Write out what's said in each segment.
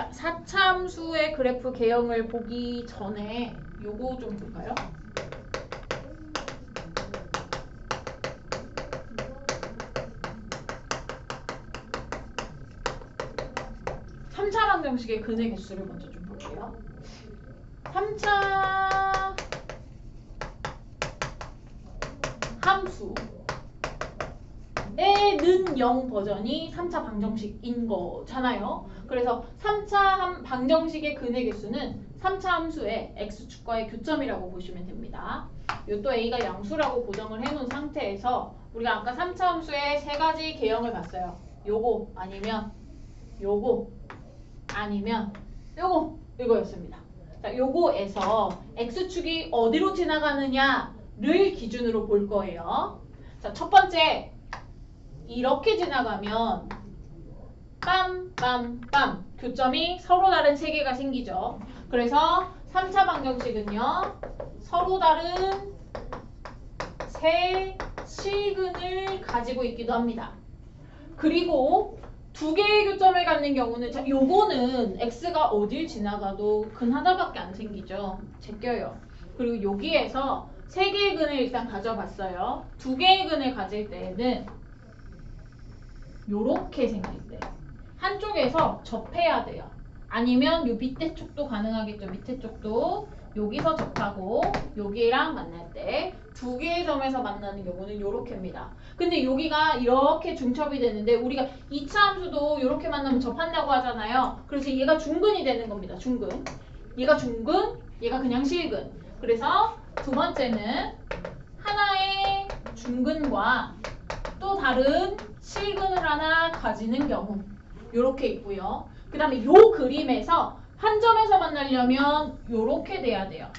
자, 4차 함수의 그래프 개형을 보기 전에 요거 좀 볼까요? 삼차 방정식의 근의 개수를 먼저 좀 볼게요. 3차 함수에는 0 버전이 3차 방정식인 거잖아요. 그래서 3차 방정식의 근의 개수는 3차 함수의 x축과의 교점이라고 보시면 됩니다. 또 a가 양수라고 보정을 해놓은 상태에서 우리가 아까 3차 함수의 세 가지 개형을 봤어요. 요거 아니면 요거 아니면 요거 이거였습니다. 자, 요거에서 x축이 어디로 지나가느냐를 기준으로 볼 거예요. 자, 첫 번째 이렇게 지나가면 빰빰빰 교점이 서로 다른 세 개가 생기죠. 그래서 3차 방정식은요. 서로 다른 세 실근을 가지고 있기도 합니다. 그리고 두 개의 교점을 갖는 경우는 자, 요거는 x가 어딜 지나가도 근 하나밖에 안 생기죠. 제껴요. 그리고 여기에서 세 개의 근을 일단 가져봤어요. 두 개의 근을 가질 때에는 요렇게 생길 때 한쪽에서 접해야 돼요. 아니면 요 밑에 쪽도 가능하겠죠. 밑에 쪽도 여기서 접하고 여기랑 만날 때 두 개의 점에서 만나는 경우는 요렇게입니다. 근데 여기가 이렇게 중첩이 되는데 우리가 2차 함수도 이렇게 만나면 접한다고 하잖아요. 그래서 얘가 중근이 되는 겁니다. 중근. 얘가 중근, 얘가 그냥 실근. 그래서 두 번째는 하나의 중근과 또 다른 실근을 하나 가지는 경우 요렇게 있고요. 그 다음에 요 그림에서 한 점에서 만나려면 요렇게 돼야 돼요.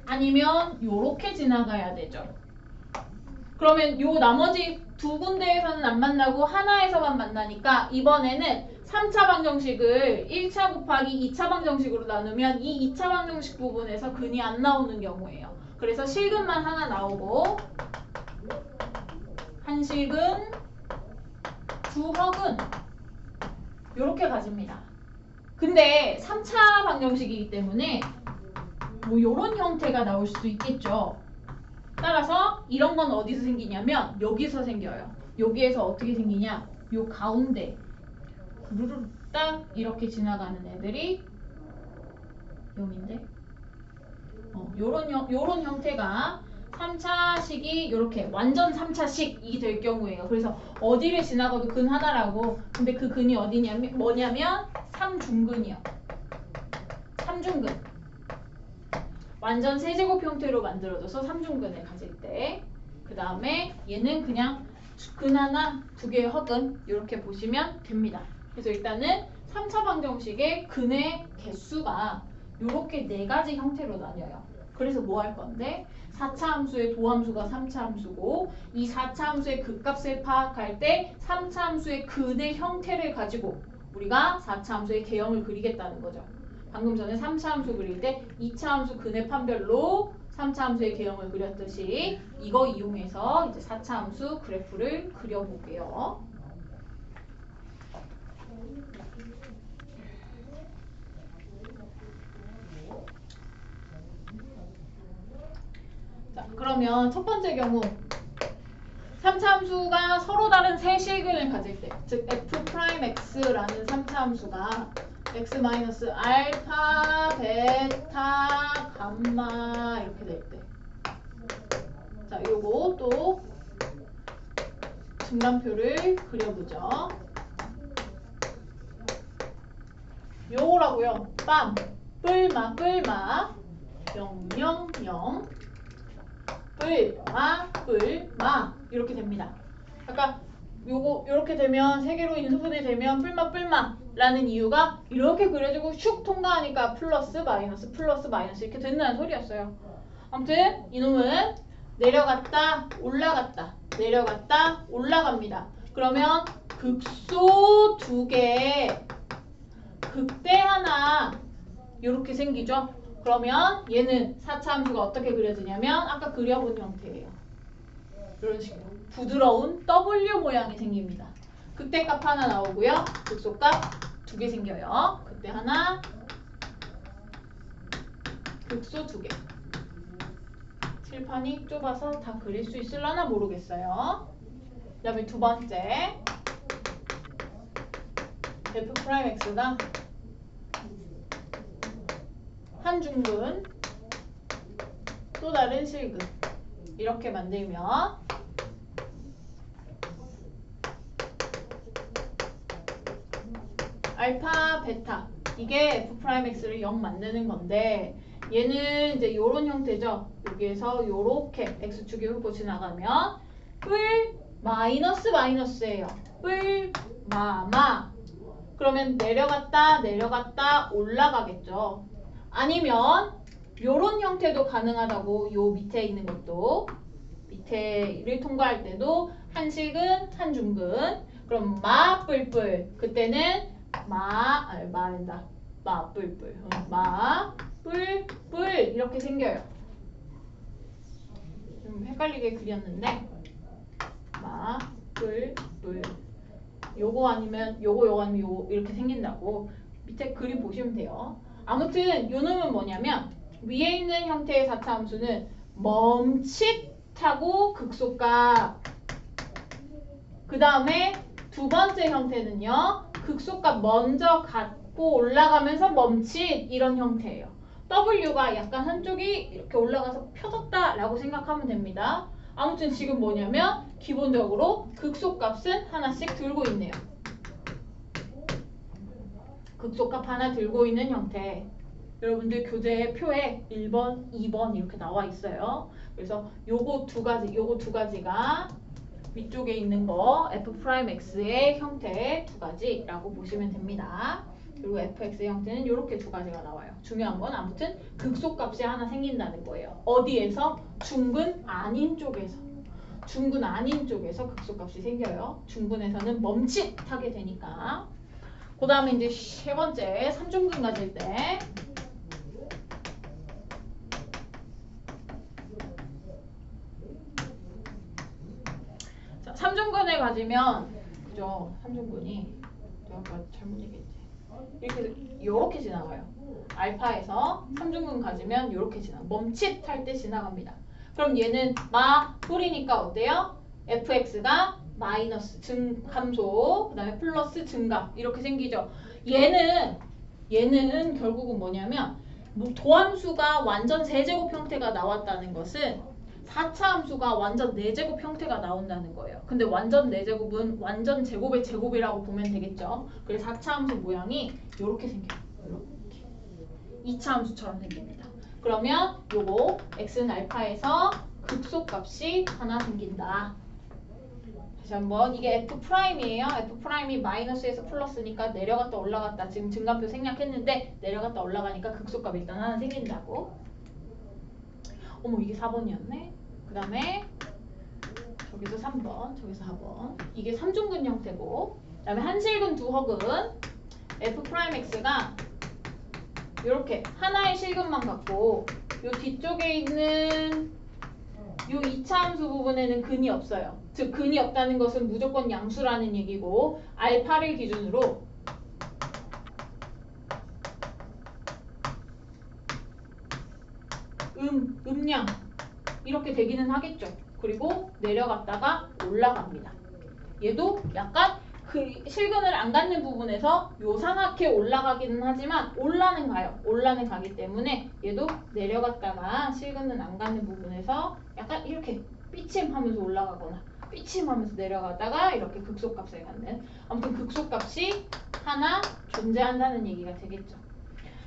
아니면 요렇게 지나가야 되죠. 그러면 요 나머지 두 군데에서는 안 만나고 하나에서만 만나니까 이번에는 3차 방정식을 1차 곱하기 2차 방정식으로 나누면 이 2차 방정식 부분에서 근이 안 나오는 경우예요. 그래서 실근만 하나 나오고 한 실근, 두 허근 요렇게 가집니다. 근데 3차 방정식이기 때문에 뭐 요런 형태가 나올 수도 있겠죠. 따라서 이런 건 어디서 생기냐면 여기서 생겨요. 여기에서 어떻게 생기냐? 요 가운데 후루룩 딱 이렇게 지나가는 애들이 여기인데 요런 형태가 3차식이 이렇게 완전 3차식이 될 경우예요. 그래서 어디를 지나가도 근 하나라고. 근데 그 근이 어디냐면 뭐냐면 3중근이요. 3중근. 완전 세제곱 형태로 만들어져서 3중근을 가질 때 그 다음에 얘는 그냥 근 하나, 두 개의 허근 이렇게 보시면 됩니다. 그래서 일단은 3차 방정식의 근의 개수가 이렇게 네 가지 형태로 나뉘어요. 그래서 뭐 할 건데 4차 함수의 도함수가 3차 함수고 이 4차 함수의 극값을 파악할 때 3차 함수의 근의 형태를 가지고 우리가 4차 함수의 개형을 그리겠다는 거죠. 방금 전에 3차 함수 그릴 때 2차 함수 근의 판별로 3차 함수의 개형을 그렸듯이 이거 이용해서 이제 4차 함수 그래프를 그려볼게요. 자, 그러면 첫 번째 경우 3차 함수가 서로 다른 세 실근을 가질 때, 즉 f'x라는 3차 함수가 x-알파, 베타, 감마 이렇게 될 때. 자, 요거 또 증간표를 그려보죠. 요거라고요. 빰, 뿔마, 0, 0, 0, 뿔마 이렇게 됩니다. 아까 요거 이렇게 되면 세 개로 인수분해 되면 뿔마라는 이유가 이렇게 그려지고 슉 통과하니까 플러스 마이너스 이렇게 된다는 소리였어요. 아무튼 이놈은 내려갔다 올라갔다 내려갔다 올라갑니다. 그러면 극소 두 개 극대 하나 이렇게 생기죠. 그러면 얘는 4차 함수가 어떻게 그려지냐면 아까 그려본 형태예요. 이런 식으로 부드러운 W 모양이 생깁니다. 극대값 하나 나오고요. 극소값 두 개 생겨요. 그때 하나, 극소 두 개. 칠판이 좁아서 다 그릴 수 있을려나 모르겠어요. 그 다음에 두 번째, f'x가 한 중근 또 다른 실근 이렇게 만들면 알파, 베타 이게 f'x를 0 만드는 건데 얘는 이제 요런 형태죠. 여기에서 요렇게 x축이 훑고 지나가면 뿔 마이너스예요. 뿔 마마. 그러면 내려갔다 올라가겠죠. 아니면 요런 형태도 가능하다고. 요 밑에 있는 것도 밑에를 통과할 때도 한 실근 한 중근. 그럼 마 뿔뿔 그때는 마뿔뿔 마 뿔뿔 이렇게 생겨요. 좀 헷갈리게 그렸는데 마 뿔뿔 요거 아니면 요거 아니면 요거 이렇게 생긴다고 밑에 그림 보시면 돼요. 아무튼 요 놈은 뭐냐면 위에 있는 형태의 4차 함수는 멈칫하고 극소값. 그 다음에 두 번째 형태는요. 극소값 먼저 갖고 올라가면서 멈칫 이런 형태예요. W가 약간 한쪽이 이렇게 올라가서 펴졌다 라고 생각하면 됩니다. 아무튼 지금 뭐냐면 기본적으로 극소값은 하나씩 들고 있네요. 극소값 하나 들고 있는 형태. 여러분들 교재 표에 1번, 2번 이렇게 나와 있어요. 그래서 요거 두 가지가 위쪽에 있는 거 f'x의 형태 두 가지라고 보시면 됩니다. 그리고 fx의 형태는 이렇게 두 가지가 나와요. 중요한 건 아무튼 극소값이 하나 생긴다는 거예요. 어디에서? 중근 아닌 쪽에서. 중근 아닌 쪽에서 극소값이 생겨요. 중근에서는 멈칫하게 되니까. 그 다음에 이제 세 번째 3중근 가질 때 자, 3중근을 가지면 그죠? 3중근이 내가 잘못 얘기했지. 이렇게 지나가요. 알파에서 3중근 가지면 이렇게 멈칫할 때 지나갑니다. 그럼 얘는 마 뿔이니까 어때요? fx가 마이너스 함소, 그 다음에 플러스 증가 이렇게 생기죠. 얘는 결국은 뭐냐면 도함수가 완전 세제곱 형태가 나왔다는 것은 4차 함수가 완전 4제곱 형태가 나온다는 거예요. 근데 완전 4제곱은 완전 제곱의 제곱이라고 보면 되겠죠. 그래서 4차 함수 모양이 이렇게 생겨요. 이렇게 2차 함수처럼 생깁니다. 그러면 요거 x는 알파에서 극소값이 하나 생긴다. 다시 한번 이게 f'이에요. f'이 마이너스에서 플러스니까 내려갔다 올라갔다. 지금 증가표 생략했는데 내려갔다 올라가니까 극소값 일단 하나 생긴다고. 어머 이게 4번이었네. 그 다음에 저기서 3번, 저기서 4번. 이게 3중근 형태고 그 다음에 한실근 두허근 f'x가 이렇게 하나의 실근만 갖고 요 뒤쪽에 있는 요 2차 함수 부분에는 근이 없어요. 즉 근이 없다는 것은 무조건 양수라는 얘기고 알파를 기준으로 음량 이렇게 되기는 하겠죠. 그리고 내려갔다가 올라갑니다. 얘도 약간 그 실근을 안 갖는 부분에서 요상하게 올라가기는 하지만 올라는 가요. 올라는 가기 때문에 얘도 내려갔다가 실근은 안 갖는 부분에서 약간 이렇게 삐침하면서 올라가거나 삐침하면서 내려가다가 이렇게 극소값을 갖는. 아무튼 극소값이 하나 존재한다는 얘기가 되겠죠.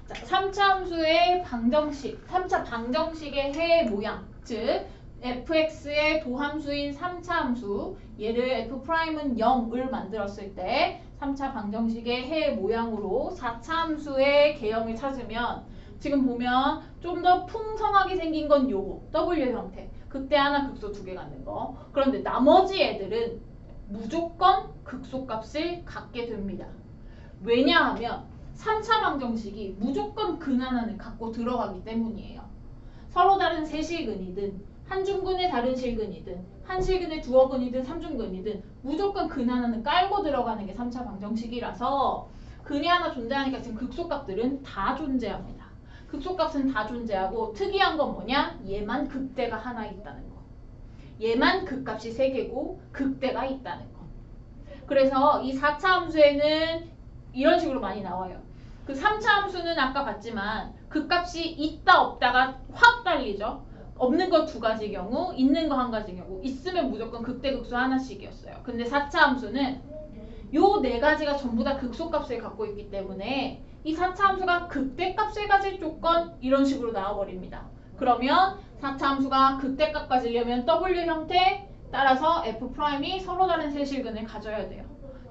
자, 3차 함수의 방정식, 3차 방정식의 해 모양, 즉 fx의 도함수인 3차 함수, 얘를 f'은 0을 만들었을 때 3차 방정식의 해 모양으로 4차 함수의 개형을 찾으면 지금 보면 좀 더 풍성하게 생긴 건 요거 W 형태, 극대 하나 극소 두 개 갖는 거. 그런데 나머지 애들은 무조건 극소값을 갖게 됩니다. 왜냐하면 3차 방정식이 무조건 근 하나는 갖고 들어가기 때문이에요. 서로 다른 세실근이든 한 중근의 다른 실근이든 한 실근의 두어근이든 3중근이든 무조건 근 하나는 깔고 들어가는 게 3차 방정식이라서 근이 하나 존재하니까 지금 극소값들은 다 존재합니다. 극소값은 다 존재하고 특이한 건 뭐냐? 얘만 극대가 하나 있다는 거. 얘만 극값이 3개고 극대가 있다는 거. 그래서 이 4차 함수에는 이런 식으로 많이 나와요. 그 3차 함수는 아까 봤지만 극값이 있다 없다가 확 달리죠. 없는 거 2가지 경우, 있는 거 1가지 경우. 있으면 무조건 극대 극소 하나씩이었어요. 근데 4차 함수는 요 4가지가 전부 다 극소값을 갖고 있기 때문에 이 4차 함수가 극대값을 가질 조건 이런 식으로 나와버립니다. 그러면 4차 함수가 극대값 가지려면 W 형태 따라서 F'이 서로 다른 세실근을 가져야 돼요.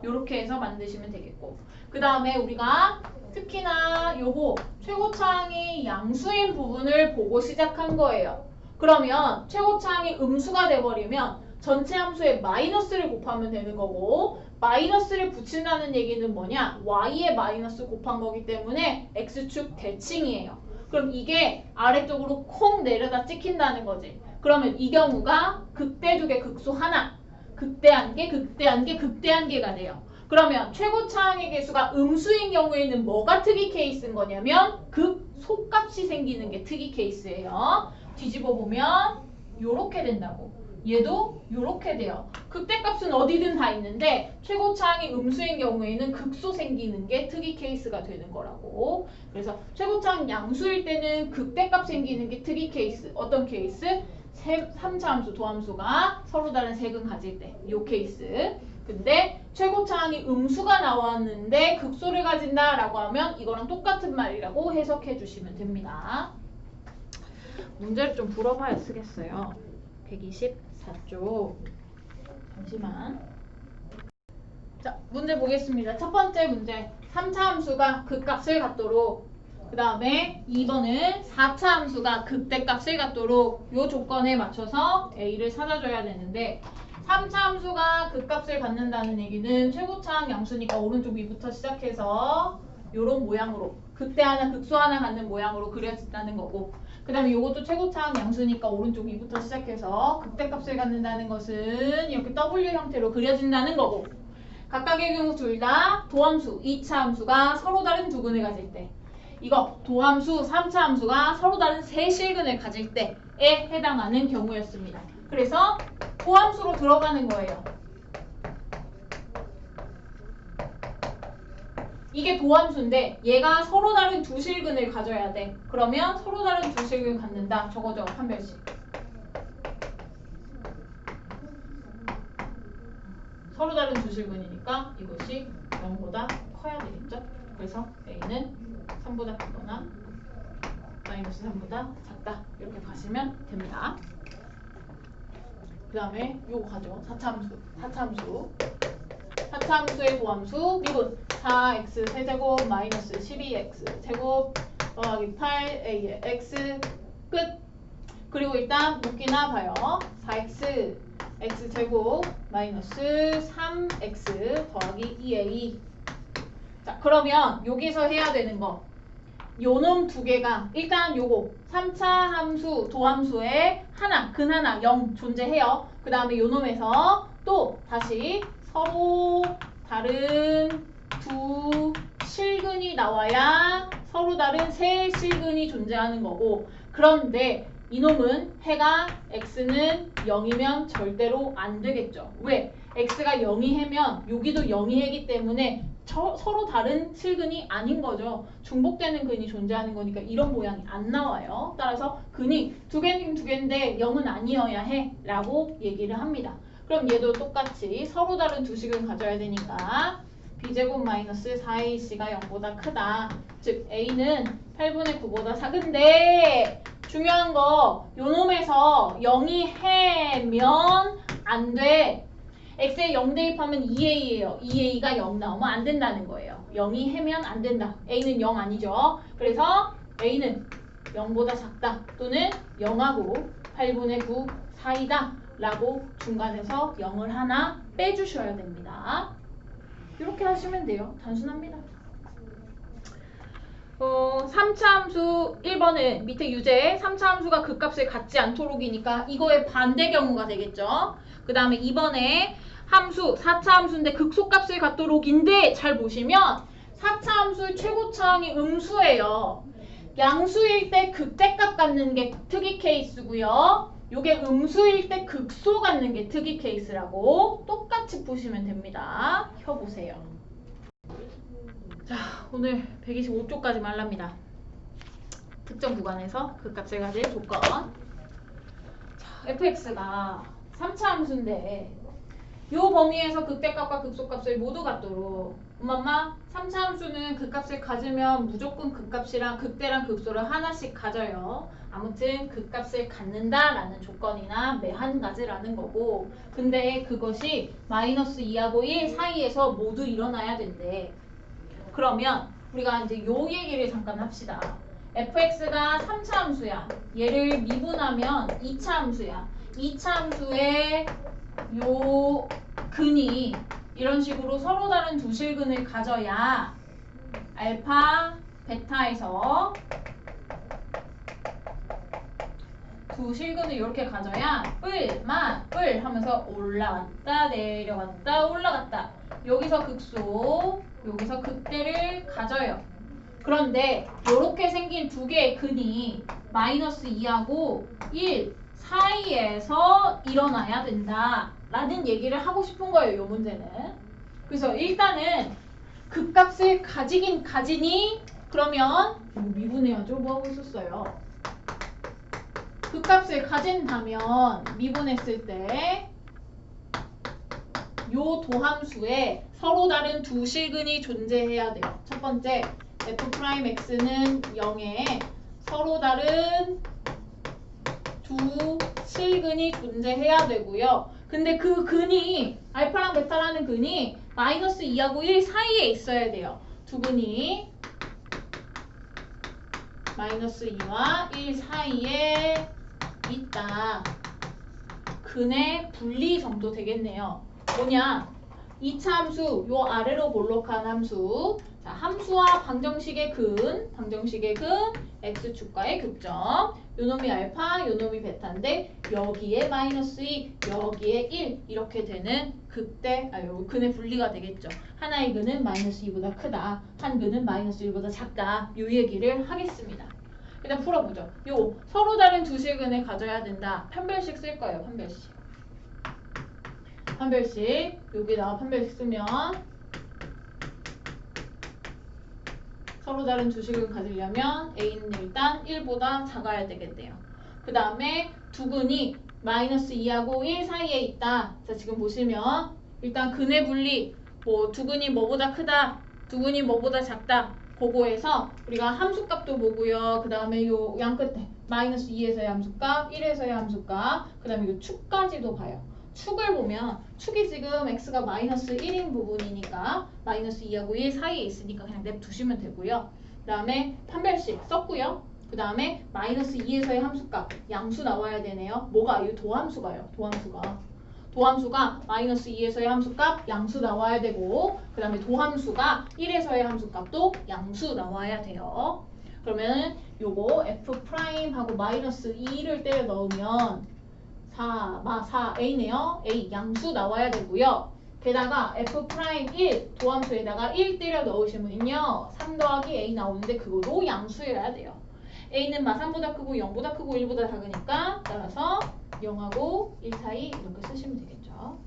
요렇게 해서 만드시면 되겠고 그 다음에 우리가 특히나 요거 최고차항이 양수인 부분을 보고 시작한 거예요. 그러면 최고차항이 음수가 돼버리면 전체 함수에 마이너스를 곱하면 되는 거고 마이너스를 붙인다는 얘기는 뭐냐? y에 마이너스 곱한 거기 때문에 x축 대칭이에요. 그럼 이게 아래쪽으로 콩 내려다 찍힌다는 거지. 그러면 이 경우가 극대 2개 극소 하나 극대 1개 극대 1개 극대 1개가 돼요. 그러면 최고차항의 개수가 음수인 경우에는 뭐가 특이 케이스인 거냐면 극소값이 생기는 게 특이 케이스예요. 뒤집어 보면 요렇게 된다고. 얘도 요렇게 돼요. 극대값은 어디든 다 있는데 최고차항이 음수인 경우에는 극소 생기는 게 특이 케이스가 되는 거라고. 그래서 최고차항 양수일 때는 극대값 생기는 게 특이 케이스. 어떤 케이스? 3차 함수, 도함수가 서로 다른 세근 가질 때 요 케이스. 근데 최고차항이 음수가 나왔는데 극소를 가진다 라고 하면 이거랑 똑같은 말이라고 해석해 주시면 됩니다. 문제를 좀 풀어봐야 쓰겠어요. 124쪽. 잠시만. 자, 문제 보겠습니다. 첫 번째 문제. 3차 함수가 극값을 갖도록 그 다음에 2번은 4차 함수가 극대값을 갖도록 이 조건에 맞춰서 A를 찾아줘야 되는데 3차 함수가 극값을 갖는다는 얘기는 최고차항 양수니까 오른쪽 위부터 시작해서 요런 모양으로 극대 하나 극소 하나 갖는 모양으로 그려진다는 거고 그 다음에 요것도 최고차항 양수니까 오른쪽 위부터 시작해서 극대값을 갖는다는 것은 이렇게 W 형태로 그려진다는 거고 각각의 경우 둘 다 도함수, 2차 함수가 서로 다른 두 근을 가질 때 이거 도함수, 3차 함수가 서로 다른 세실근을 가질 때에 해당하는 경우였습니다. 그래서 도함수로 들어가는 거예요. 이게 도함수인데 얘가 서로 다른 두 실근을 가져야 돼. 그러면 서로 다른 두 실근 갖는다. 적어줘. 판별식. 서로 다른 두 실근이니까 이것이 0보다 커야 되겠죠. 그래서 A는 3보다 크거나 마이너스 3보다 작다. 이렇게 가시면 됩니다. 그 다음에 요거 가죠. 4차 함수. 4차 함수. 4차 함수의 도함수 미분 4x 세제곱 마이너스 12x 제곱 더하기 8a의 x 끝. 그리고 일단 묶기나 봐요. 4x x제곱 마이너스 3x 더하기 2a. 자, 그러면 여기서 해야 되는 거 요놈 두 개가 일단 요거 3차 함수 도함수에 하나 근 하나 0 존재해요. 그 다음에 요놈에서 또 다시 서로 다른 두 실근이 나와야 서로 다른 세 실근이 존재하는 거고 그런데 이놈은 해가 x는 0이면 절대로 안 되겠죠. 왜? x가 0이 해면 여기도 0이 해기 때문에 서로 다른 실근이 아닌 거죠. 중복되는 근이 존재하는 거니까 이런 모양이 안 나와요. 따라서 근이 두 개는 두 개인데 0은 아니어야 해 라고 얘기를 합니다. 그럼 얘도 똑같이 서로 다른 두 식은 가져야 되니까 b제곱 마이너스 4ac가 0보다 크다. 즉 a는 8분의 9보다 작은데 중요한 거 요놈에서 0이 해면 안 돼. x에 0 대입하면 2a예요. 2a가 0 나오면 안 된다는 거예요. 0이 해면 안 된다. a는 0 아니죠. 그래서 a는 0보다 작다 또는 0하고 8분의 9 사이다 라고 중간에서 0을 하나 빼주셔야 됩니다. 이렇게 하시면 돼요. 단순합니다. 3차 함수 1번은 밑에 유제 3차 함수가 극값을 갖지 않도록이니까 이거의 반대 경우가 되겠죠. 그 다음에 2번에 함수 4차 함수인데 극소값을 갖도록인데 잘 보시면 4차 함수의 최고차항이 음수예요. 양수일 때 극대값 갖는 게 특이 케이스고요. 요게 음수일 때 극소 갖는 게 특이 케이스라고 똑같이 보시면 됩니다. 켜보세요. 자, 오늘 125쪽까지 말랍니다. 특정 구간에서 극값을 가질 조건. 자, fx가 3차 함수인데 요 범위에서 극대값과 극소값을 모두 갖도록 엄마 3차 함수는 극값을 가지면 무조건 극값이랑 극대랑 극소를 하나씩 가져요. 아무튼 극값을 갖는다라는 조건이나 매한 가지라는 거고 근데 그것이 마이너스 2하고 1 사이에서 모두 일어나야 된대. 그러면 우리가 이제 요 얘기를 잠깐 합시다. fx가 3차 함수야. 얘를 미분하면 2차 함수야. 2차 함수의 요 근이 이런 식으로 서로 다른 두 실근을 가져야 알파, 베타에서 두 실근을 이렇게 가져야 뿔 하면서 올라갔다 내려갔다 올라갔다 여기서 극소 여기서 극대를 가져요. 그런데 이렇게 생긴 두 개의 근이 마이너스 2하고 1 사이에서 일어나야 된다 라는 얘기를 하고 싶은 거예요. 이 문제는. 그래서 일단은 극값을 가지긴 가지니 그러면 미분해야죠. 뭐 하고 있었어요? 극값을 가진다면 미분했을 때 요 도함수에 서로 다른 두 실근이 존재해야 돼요. 첫 번째 f'x는 0에 서로 다른 두 실근이 존재해야 되고요. 근데 그 근이 알파랑 베타라는 근이 마이너스 2하고 1 사이에 있어야 돼요. 두 근이 마이너스 2와 1 사이에 있다. 근의 분리 정도 되겠네요. 뭐냐? 2차 함수, 요 아래로 볼록한 함수. 자, 함수와 방정식의 근, x축과의 극점. 요놈이 알파, 요놈이 베타인데 여기에 마이너스 2, 여기에 1 이렇게 되는 근의 분리가 되겠죠. 하나의 근은 마이너스 2보다 크다. 한 근은 마이너스 1보다 작다. 요 얘기를 하겠습니다. 일단 풀어보죠. 요 서로 다른 두 실근을 가져야 된다. 판별식 쓸 거예요. 판별식 여기다가 판별식 쓰면 서로 다른 두 식을 가지려면 A는 일단 1보다 작아야 되겠네요. 그 다음에 두 근이 마이너스 2하고 1 사이에 있다. 자, 지금 보시면 일단 근의 분리 두 근이 뭐보다 크다, 두 근이 뭐보다 작다. 그거에서 우리가 함수값도 보고요. 그 다음에 요 양끝에 마이너스 2에서의 함수값, 1에서의 함수값, 그 다음에 요 축까지도 봐요. 축을 보면 축이 지금 x가 마이너스 1인 부분이니까 마이너스 2하고 1 사이에 있으니까 그냥 냅두시면 되고요. 그 다음에 판별식 썼고요. 그 다음에 마이너스 2에서의 함수값 양수 나와야 되네요. 뭐가? 이 도함수가요. 도함수가 마이너스 2에서의 함수값 양수 나와야 되고 그 다음에 도함수가 1에서의 함수값도 양수 나와야 돼요. 그러면 요거 f'하고 마이너스 2를 때려 넣으면 4, A네요. A 양수 나와야 되고요. 게다가 F'1 도함수에다가 1 때려 넣으시면요 3 더하기 A 나오는데 그거로 양수여야 돼요. A는 3보다 크고 0보다 크고 1보다 작으니까 따라서 0하고 1 사이 이렇게 쓰시면 되겠죠.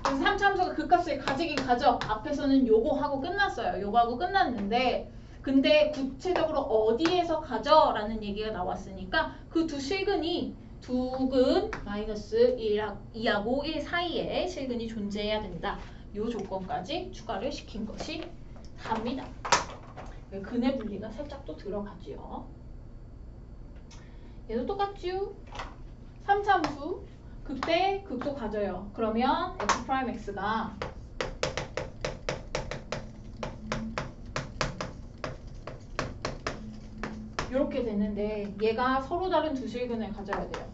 그래서 3차 함수가 극값을 가지긴 가져. 앞에서는 요거 하고 끝났어요. 요거 하고 끝났는데 근데 구체적으로 어디에서 가져? 라는 얘기가 나왔으니까 그 두 실근이 두 근 마이너스 2하고 1 사이에 실근이 존재해야 된다. 이 조건까지 추가를 시킨 것이 답니다. 근의 분리가 살짝 또 들어가지요. 얘도 똑같지요. 3차 함수 극대 극소 가져요. 그러면 f'x가 이렇게 되는데 얘가 서로 다른 두 실근을 가져야 돼요.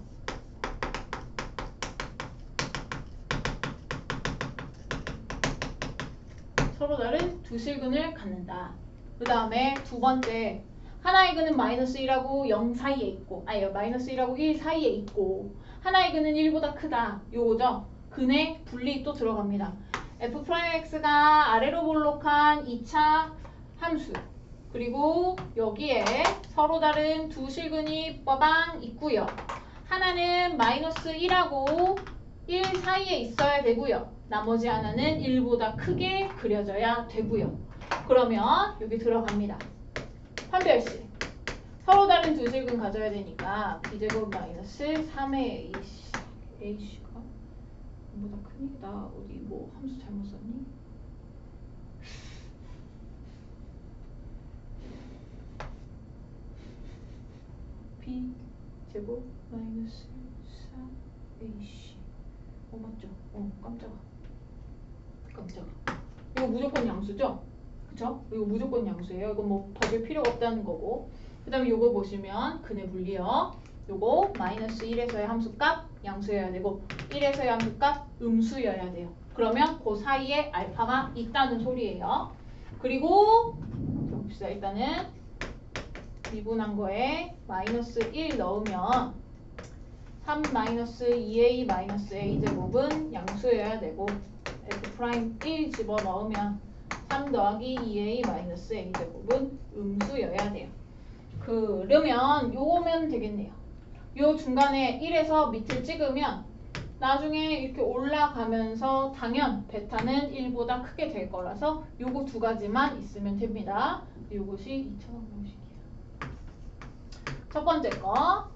서로 다른 두 실근을 갖는다. 그 다음에 두 번째 하나의 근은 마이너스 1하고 0 사이에 있고 마이너스 1하고 1 사이에 있고 하나의 근은 1보다 크다. 요거죠. 근의 분리 또 들어갑니다. f'x가 아래로 볼록한 2차 함수 그리고 여기에 서로 다른 두 실근이 빠방 있고요. 하나는 마이너스 1하고 1 사이에 있어야 되고요. 나머지 하나는 1보다 크게 그려져야 되고요. 그러면 여기 들어갑니다. 판별식. 서로 다른 두 실근 가져야 되니까 b제곱 마이너스 3의 ac가 0보다 크니? 나 어디 뭐 함수 잘못 썼니? b제곱 마이너스 4ac 맞죠? 깜짝아. 이거 무조건 양수죠? 그쵸? 이거 무조건 양수예요. 이거 뭐 봐줄 필요가 없다는 거고. 그 다음에 요거 보시면 근의 분리요. 요거 마이너스 1에서의 함수값 양수여야 되고 1에서의 함수값 음수여야 돼요. 그러면 그 사이에 알파가 있다는 소리예요. 그리고 봅시다. 일단은 미분한 거에 마이너스 1 넣으면 3 마이너스 2a 마이너스 a 제곱은 양수여야 되고 f'1 집어넣으면 3 더하기 2a 마이너스 a 제곱은 음수여야 돼요. 그러면 요거면 되겠네요. 요 중간에 1에서 밑을 찍으면 나중에 이렇게 올라가면서 당연 베타는 1보다 크게 될 거라서 요거 두 가지만 있으면 됩니다. 요것이 2,000원 공식이에요. 첫 번째 거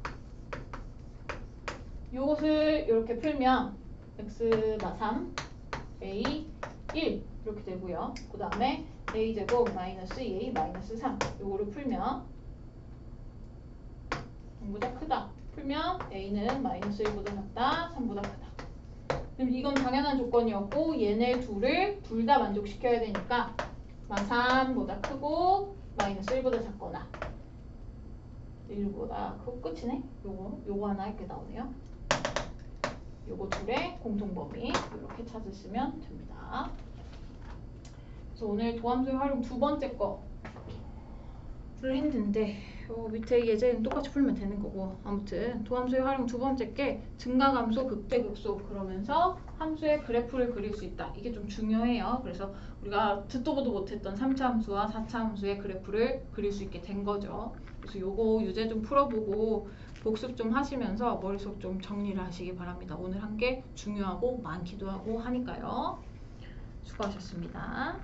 요것을 이렇게 풀면 x가 3, a 1 이렇게 되고요. 그 다음에 a제곱 마이너스 2a 마이너스 3 요거를 풀면 0보다 크다. 풀면 a는 마이너스 1보다 작다, 3보다 크다. 그럼 이건 당연한 조건이었고 얘네 둘을 둘 다 만족시켜야 되니까 3보다 크고 마이너스 1보다 작거나 1보다 크고 끝이네. 요거 하나 이렇게 나오네요. 요거 둘의 공통범위 이렇게 찾으시면 됩니다. 그래서 오늘 도함수의 활용 두 번째 거를 했는데 밑에 예제는 똑같이 풀면 되는 거고 아무튼 도함수의 활용 두 번째 게 증가감소, 극대극소 그러면서 함수의 그래프를 그릴 수 있다. 이게 좀 중요해요. 그래서 우리가 듣도 보도 못했던 3차 함수와 4차 함수의 그래프를 그릴 수 있게 된 거죠. 그래서 요거 유제 좀 풀어보고 복습 좀 하시면서 머릿속 좀 정리를 하시기 바랍니다. 오늘 한 게 중요하고 많기도 하고 하니까요. 수고하셨습니다.